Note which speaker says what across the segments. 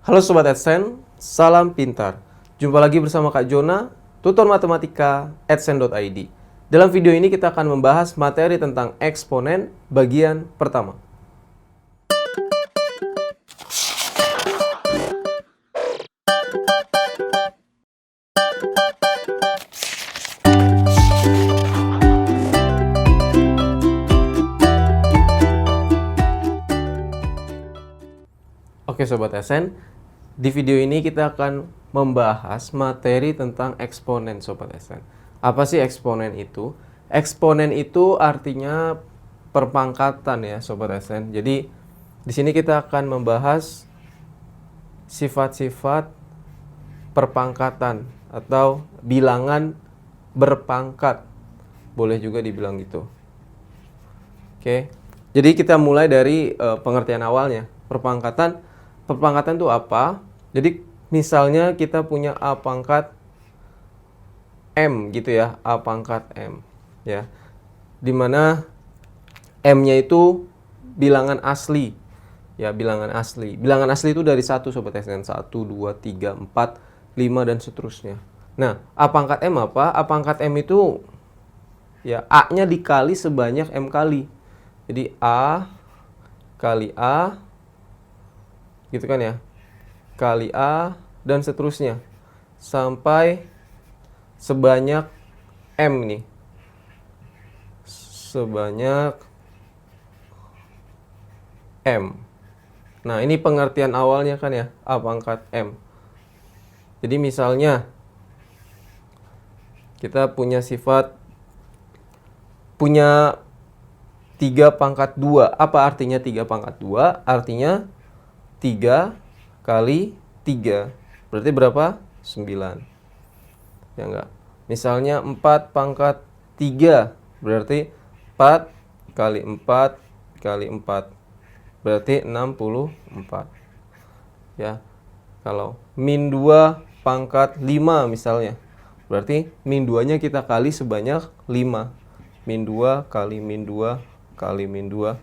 Speaker 1: Halo Sobat AdSense, salam pintar. Jumpa lagi bersama Kak Jona, tutor matematika adsense.id. Dalam video ini kita akan membahas materi tentang eksponen bagian pertama. Oke Sobat AdSense, di video ini kita akan membahas materi tentang eksponen Sobat AdSense. Apa sih eksponen itu? Eksponen itu artinya perpangkatan ya Sobat AdSense. Jadi di sini kita akan membahas sifat-sifat perpangkatan atau bilangan berpangkat. Boleh juga dibilang gitu. Oke. Jadi kita mulai dari pengertian awalnya. Perpangkatan itu apa? Jadi misalnya kita punya A pangkat M gitu ya, A pangkat M ya. Dimana M-nya itu bilangan asli. Ya, bilangan asli. Bilangan asli itu dari 1 Sobat AdSense. 1, 2, 3, 4, 5 dan seterusnya. Nah, A pangkat M apa? A pangkat M itu ya A-nya dikali sebanyak M kali. Jadi A kali A gitu kan ya, kali A dan seterusnya sampai sebanyak M nih, sebanyak M. Nah ini pengertian awalnya kan ya, A pangkat M. Jadi misalnya kita punya sifat punya 3 pangkat 2. Apa artinya 3 pangkat 2? Artinya 3 kali 3. Berarti berapa? 9. Ya enggak? Misalnya 4 pangkat 3. Berarti 4 kali 4 kali 4. Berarti 64. Ya. Kalau min 2 pangkat 5 misalnya. Berarti min 2-nya kita kali sebanyak 5. Min 2 kali min 2 kali min 2.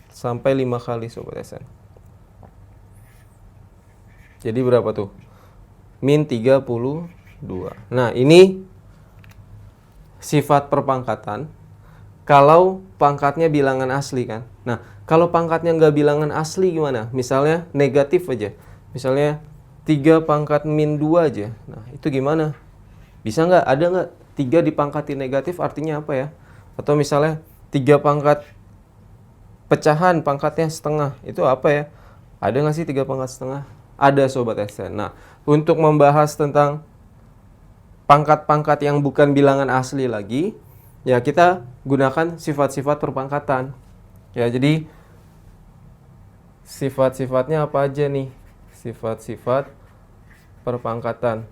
Speaker 1: Sampai 5 kali Sobat AdSense. Jadi berapa tuh? Min 32. Nah ini sifat perpangkatan. Kalau pangkatnya bilangan asli kan. Nah kalau pangkatnya nggak bilangan asli gimana? Misalnya negatif aja. Misalnya 3 pangkat min 2 aja. Nah itu gimana? Bisa nggak? Ada nggak? 3 dipangkati negatif artinya apa ya? Atau misalnya 3 pangkat pecahan pangkatnya setengah. Itu apa ya? Ada nggak sih 3 pangkat setengah? Ada Sobat AdSense. Nah, untuk membahas tentang pangkat-pangkat yang bukan bilangan asli lagi, ya kita gunakan sifat-sifat perpangkatan. Ya, jadi sifat-sifatnya apa aja nih? Sifat-sifat perpangkatan.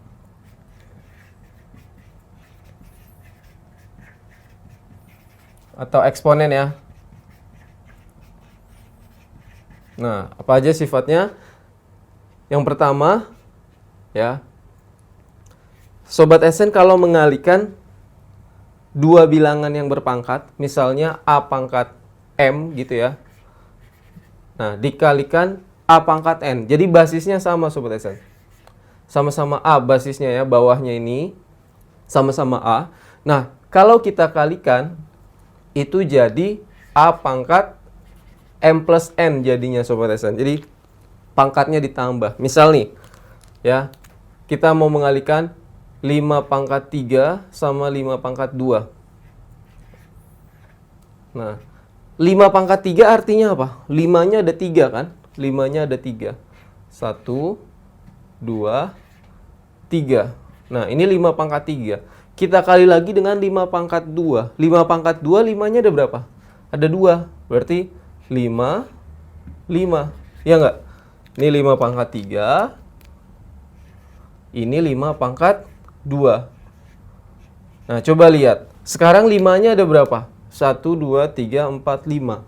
Speaker 1: Atau eksponen ya. Nah, apa aja sifatnya? Yang pertama, ya, Sobat AdSense kalau mengalihkan dua bilangan yang berpangkat, misalnya A pangkat M gitu ya. Nah, dikalikan A pangkat N. Jadi basisnya sama Sobat AdSense. Sama-sama A basisnya ya, bawahnya ini sama-sama A. Nah, kalau kita kalikan, itu jadi A pangkat M plus N jadinya Sobat AdSense. Jadi pangkatnya ditambah. Misal nih, ya, kita mau mengalihkan 5 pangkat 3 sama 5 pangkat 2. Nah, 5 pangkat 3 artinya apa? 5-nya ada 3 kan? 5-nya ada 3. 1, 2, 3. Nah, ini 5 pangkat 3. Kita kali lagi dengan 5 pangkat 2. 5 pangkat 2, 5-nya ada berapa? Ada 2. Berarti 5, 5. Ya enggak? Ini 5 pangkat 3. Ini 5 pangkat 2. Nah, coba lihat. Sekarang 5-nya ada berapa? 1, 2, 3, 4, 5.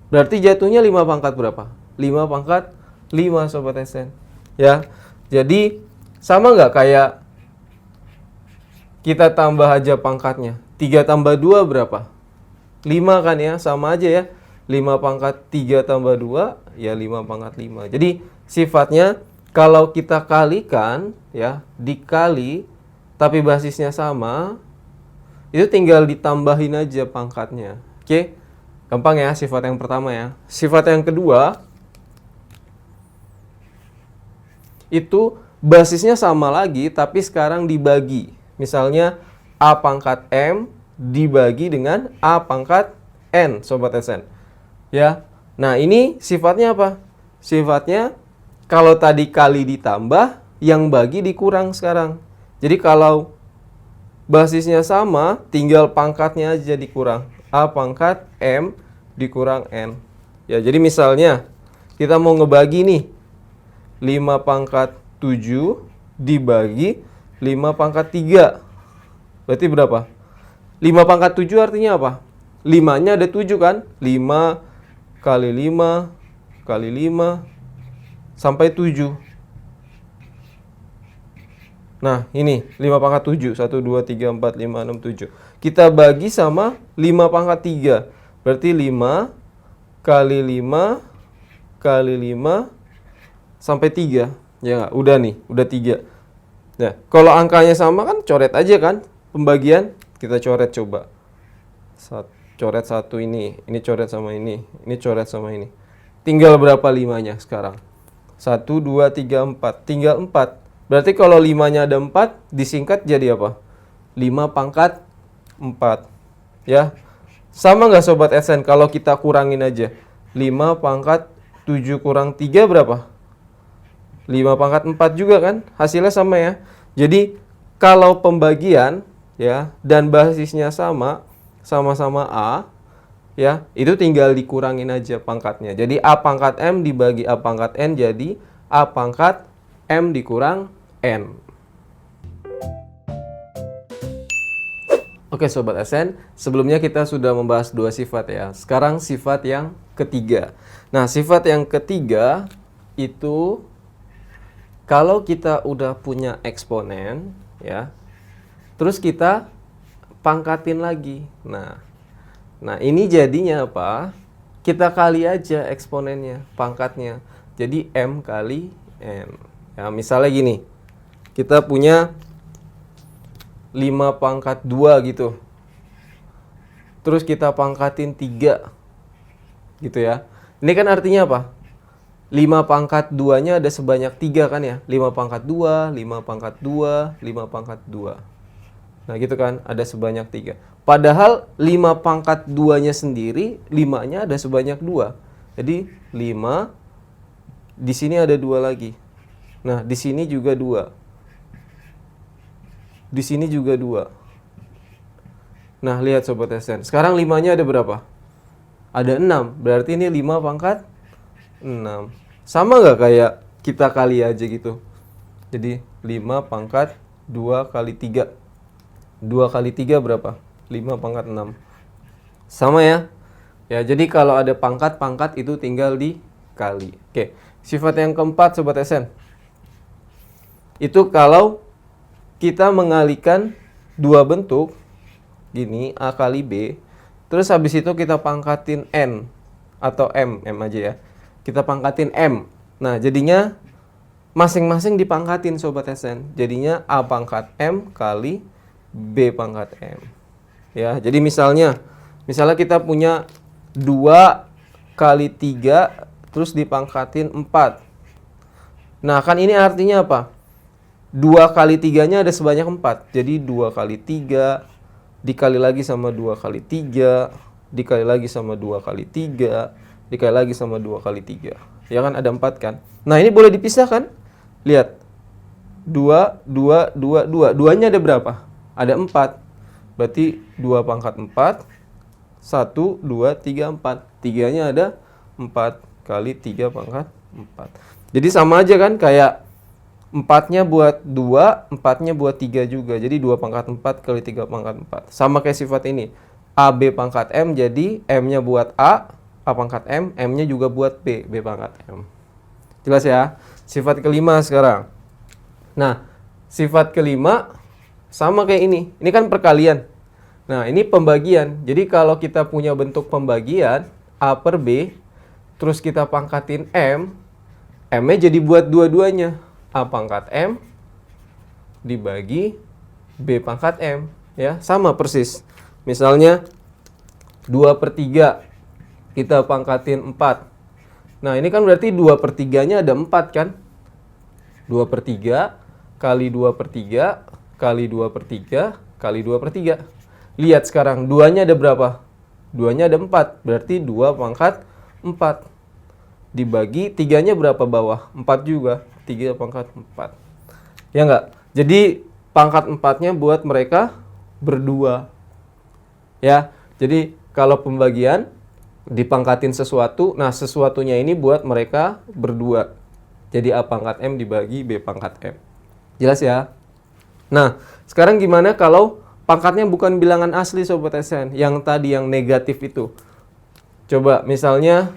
Speaker 1: Berarti jatuhnya 5 pangkat berapa? 5 pangkat 5 Sobat AdSense. Ya. Jadi, sama nggak kayak kita tambah aja pangkatnya. 3 tambah 2 berapa? 5 kan ya? Sama aja ya. 5 pangkat 3 tambah 2, ya 5 pangkat 5. Jadi sifatnya kalau kita kalikan ya, dikali tapi basisnya sama, itu tinggal ditambahin aja pangkatnya. Oke? Gampang ya sifat yang pertama ya. Sifat yang kedua itu basisnya sama lagi tapi sekarang dibagi. Misalnya A pangkat M dibagi dengan A pangkat N, Sobat SN. Ya. Nah, ini sifatnya apa? Sifatnya kalau tadi kali ditambah, yang bagi dikurang sekarang. Jadi kalau basisnya sama, tinggal pangkatnya aja dikurang. A pangkat M dikurang N. Ya, jadi misalnya kita mau ngebagi nih 5 pangkat 7 dibagi 5 pangkat 3. Berarti berapa? 5 pangkat 7 artinya apa? 5-nya ada 7 kan? 5 kali 5 kali 5 sampai 7. Nah, ini 5 pangkat 7. 1, 2, 3, 4, 5, 6, 7. Kita bagi sama 5 pangkat 3. Berarti 5 kali 5 kali 5 sampai 3. Ya nggak? Udah nih, udah 3. Nah, kalau angkanya sama kan coret aja kan pembagian. Kita coret coba. Coret satu ini coret sama ini coret sama ini. Tinggal berapa 5-nya sekarang? 1, 2, 3, 4. Tinggal 4. Berarti kalau 5-nya ada 4, disingkat jadi apa? 5 pangkat 4. Ya. Sama nggak Sobat SN kalau kita kurangin aja? 5 pangkat 7 kurang 3 berapa? 5 pangkat 4 juga kan? Hasilnya sama ya. Jadi kalau pembagian ya dan basisnya sama-sama A ya, itu tinggal dikurangin aja pangkatnya. Jadi A pangkat M dibagi A pangkat N jadi A pangkat M dikurang N. Oke Sobat SN, sebelumnya kita sudah membahas 2 sifat ya. Sekarang sifat yang ketiga. Nah, sifat yang ketiga itu kalau kita udah punya eksponen ya, terus kita pangkatin lagi. Nah ini jadinya apa? Kita kali aja eksponennya, pangkatnya. Jadi M kali N. Ya, misalnya gini. Kita punya 5 pangkat 2 gitu. Terus kita pangkatin 3. Gitu ya. Ini kan artinya apa? 5 pangkat 2-nya ada sebanyak 3 kan ya? 5 pangkat 2, 5 pangkat 2, 5 pangkat 2. Nah gitu kan, ada sebanyak 3. Padahal 5 pangkat 2-nya sendiri, 5-nya ada sebanyak 2. Jadi 5, di sini ada 2 lagi. Nah di sini juga 2. Di sini juga 2. Nah lihat Sobat SN, sekarang 5-nya ada berapa? Ada 6, berarti ini 5 pangkat 6. Sama nggak kayak kita kali aja gitu? Jadi 5 pangkat 2 kali 3. 2 kali 3 berapa? 5 pangkat 6. Sama ya? Ya, jadi kalau ada pangkat itu tinggal dikali. Oke, sifat yang keempat Sobat SN. Itu kalau kita mengalihkan 2 bentuk, gini, A kali B, terus habis itu kita pangkatin N atau M aja ya. Kita pangkatin M. Nah, jadinya masing-masing dipangkatin Sobat SN. Jadinya A pangkat M kali B pangkat M. Ya, jadi misalnya kita punya 2 kali 3 terus dipangkatin 4. Nah, kan ini artinya apa? 2 kali 3-nya ada sebanyak 4. Jadi 2 kali 3 dikali lagi sama 2 kali 3 dikali lagi sama 2 kali 3 dikali lagi sama 2 kali 3. Ya kan ada 4 kan? Nah, ini boleh dipisahkan. Lihat. 2, 2, 2, 2. 2-nya ada berapa? Ada 4. Berarti 2 pangkat 4. 1, 2, 3, 4. 3-nya ada 4 kali 3 pangkat 4. Jadi sama aja kan? Kayak 4-nya buat 2, 4-nya buat 3 juga. Jadi 2 pangkat 4 kali 3 pangkat 4. Sama kayak sifat ini. AB pangkat M, jadi M-nya buat A pangkat M, M-nya juga buat B pangkat M. Jelas ya? Sifat kelima sekarang. Nah, sifat kelima sama kayak ini. Ini kan perkalian. Nah, ini pembagian. Jadi kalau kita punya bentuk pembagian A per B, terus kita pangkatin M, M-nya jadi buat dua-duanya. A pangkat M dibagi B pangkat M. Ya, sama persis. Misalnya 2/3 kita pangkatin 4. Nah, ini kan berarti 2/3-nya ada 4 kan? 2/3 kali 2/3 kali 2/3 kali 2/3. Lihat sekarang, 2-nya ada berapa? 2-nya ada 4. Berarti 2 pangkat 4. Dibagi 3-nya berapa bawah? 4 juga. 3 pangkat 4. Ya enggak? Jadi pangkat 4-nya buat mereka berdua. Ya. Jadi kalau pembagian dipangkatin sesuatu, nah sesuatunya ini buat mereka berdua. Jadi A pangkat M dibagi B pangkat M. Jelas ya? Nah, sekarang gimana kalau pangkatnya bukan bilangan asli Sobat SN? Yang tadi yang negatif itu. Coba misalnya,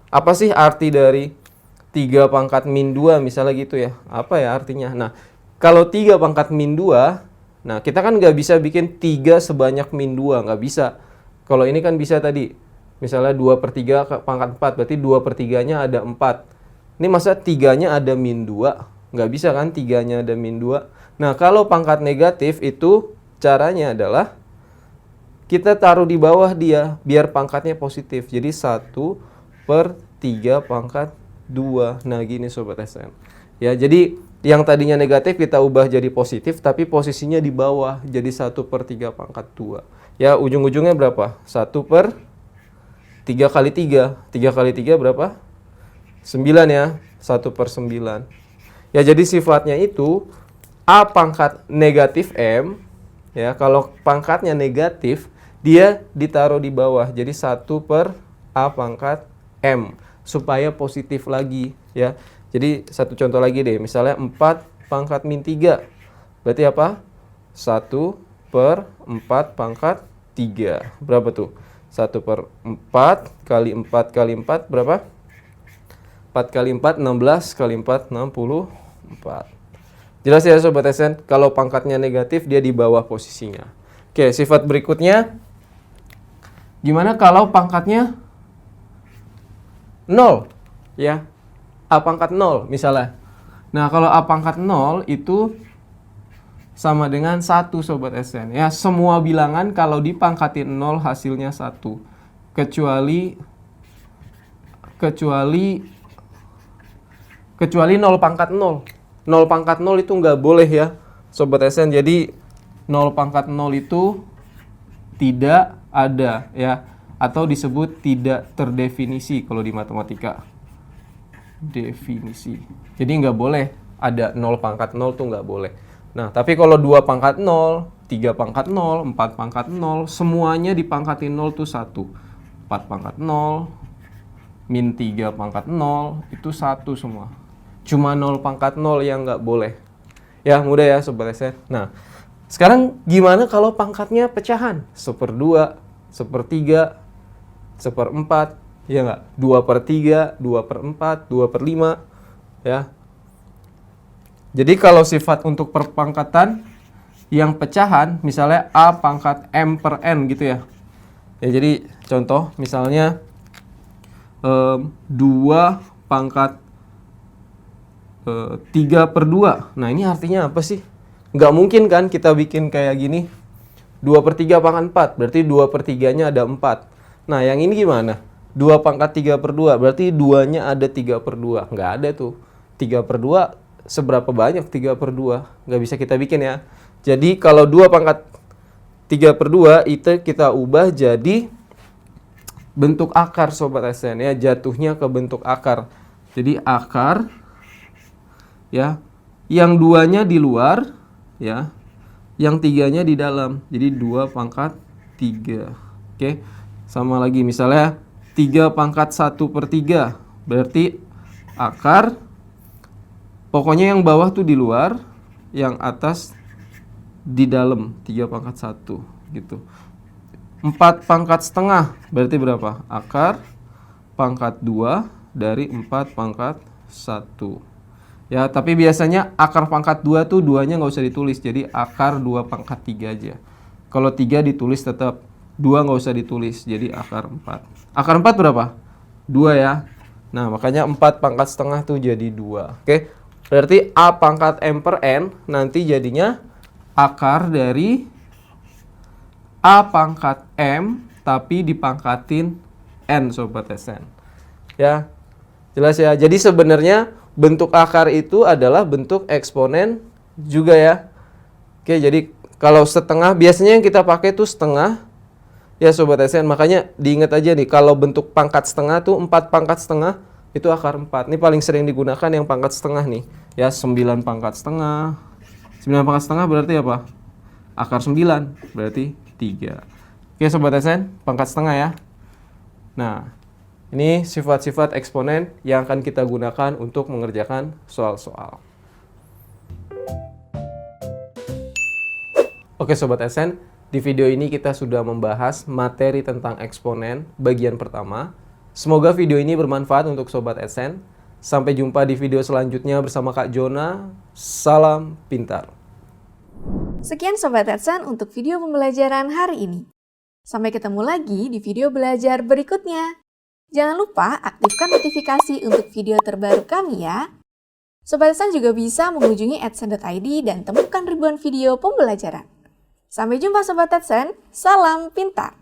Speaker 1: apa sih arti dari 3 pangkat min 2 misalnya gitu ya? Apa ya artinya? Nah, kalau 3 pangkat min 2, nah kita kan nggak bisa bikin 3 sebanyak min 2, nggak bisa. Kalau ini kan bisa tadi, misalnya 2/3 pangkat 4, berarti 2/3-nya ada 4. Ini masa 3-nya ada min 2? Nggak bisa kan 3-nya ada min 2. Nah, kalau pangkat negatif itu caranya adalah kita taruh di bawah dia, biar pangkatnya positif. Jadi 1/3 pangkat 2. Nah, gini Sobat SN. Ya, jadi yang tadinya negatif kita ubah jadi positif, tapi posisinya di bawah, jadi 1/3 pangkat 2. Ya, ujung-ujungnya berapa? 1/3 kali 3. 3 kali 3 berapa? 9 ya. 1/9. Ya, jadi sifatnya itu A pangkat negatif M. Ya, kalau pangkatnya negatif, dia ditaruh di bawah. Jadi 1/A pangkat M. Supaya positif lagi. Ya. Jadi satu contoh lagi deh. Misalnya 4 pangkat min 3. Berarti apa? 1/4 pangkat 3. Berapa tuh? 1/4 kali 4 kali 4 berapa? 4 kali 4, 16 kali 4, 64. Jelas ya Sobat SN? Kalau pangkatnya negatif, dia di bawah posisinya. Oke, sifat berikutnya. Gimana kalau pangkatnya 0? Ya, A pangkat 0 misalnya. Nah, kalau A pangkat 0 itu sama dengan 1 Sobat SN. Ya, semua bilangan kalau dipangkatin 0 hasilnya 1. Kecuali 0 pangkat 0. 0 pangkat 0 itu nggak boleh ya Sobat SN. Jadi 0 pangkat 0 itu tidak ada ya. Atau disebut tidak terdefinisi kalau di matematika. Definisi. Jadi nggak boleh ada 0 pangkat 0 tuh nggak boleh. Nah, tapi kalau 2 pangkat 0, 3 pangkat 0, 4 pangkat 0, semuanya dipangkatin 0 tuh 1. 4 pangkat 0, min 3 pangkat 0, itu 1 semua. Cuma 0 pangkat 0 yang nggak boleh. Ya, mudah ya Sobat SN. Nah, sekarang gimana kalau pangkatnya pecahan? 1/2, 1/3, 1/4, ya nggak? 2/3, 2/4, 2/5, ya. Jadi kalau sifat untuk perpangkatan yang pecahan, misalnya A pangkat M per N gitu ya. Ya, jadi contoh misalnya 2 pangkat 3/2. Nah, ini artinya apa sih? Nggak mungkin kan kita bikin kayak gini. 2/3 pangkat 4, berarti 2/3-nya ada 4. Nah, yang ini gimana? 2 pangkat 3/2, berarti 2-nya ada 3/2. Nggak ada tuh. 3/2, seberapa banyak 3/2? Nggak bisa kita bikin ya. Jadi, kalau 2 pangkat 3/2 itu kita ubah jadi bentuk akar Sobat SN ya. Jatuhnya ke bentuk akar. Jadi, akar ya, yang 2-nya di luar ya, yang 3-nya di dalam. Jadi 2 pangkat 3. Oke. Sama lagi misalnya 3 pangkat 1/3. Berarti akar, pokoknya yang bawah tuh di luar, yang atas di dalam. 3 pangkat 1 gitu. 4 pangkat setengah. Berarti berapa? Akar pangkat 2 dari 4 pangkat 1. Ya, tapi biasanya akar pangkat 2 tuh 2-nya nggak usah ditulis. Jadi akar 2 pangkat 3 aja. Kalau 3 ditulis tetap, 2 nggak usah ditulis. Jadi akar 4. Akar 4 berapa? 2 ya. Nah, makanya 4 pangkat setengah tuh jadi 2. Oke. Berarti A pangkat M per N nanti jadinya akar dari A pangkat M tapi dipangkatin N, Sobat SN. Ya, jelas ya. Jadi sebenarnya bentuk akar itu adalah bentuk eksponen juga ya. Oke, jadi kalau setengah, biasanya yang kita pakai tuh setengah. Ya Sobat SN, makanya diingat aja nih, kalau bentuk pangkat setengah tuh 4 pangkat setengah, itu akar 4. Ini paling sering digunakan yang pangkat setengah nih. Ya, 9 pangkat setengah. 9 pangkat setengah berarti apa? Akar 9, berarti 3. Oke Sobat SN, pangkat setengah ya. Nah, ini sifat-sifat eksponen yang akan kita gunakan untuk mengerjakan soal-soal. Oke Sobat SN, di video ini kita sudah membahas materi tentang eksponen bagian pertama. Semoga video ini bermanfaat untuk Sobat SN. Sampai jumpa di video selanjutnya bersama Kak Jona. Salam pintar.
Speaker 2: Sekian Sobat SN untuk video pembelajaran hari ini. Sampai ketemu lagi di video belajar berikutnya. Jangan lupa aktifkan notifikasi untuk video terbaru kami ya. Sobat SN juga bisa mengunjungi adsense.id dan temukan ribuan video pembelajaran. Sampai jumpa Sobat AdSense, salam pintar!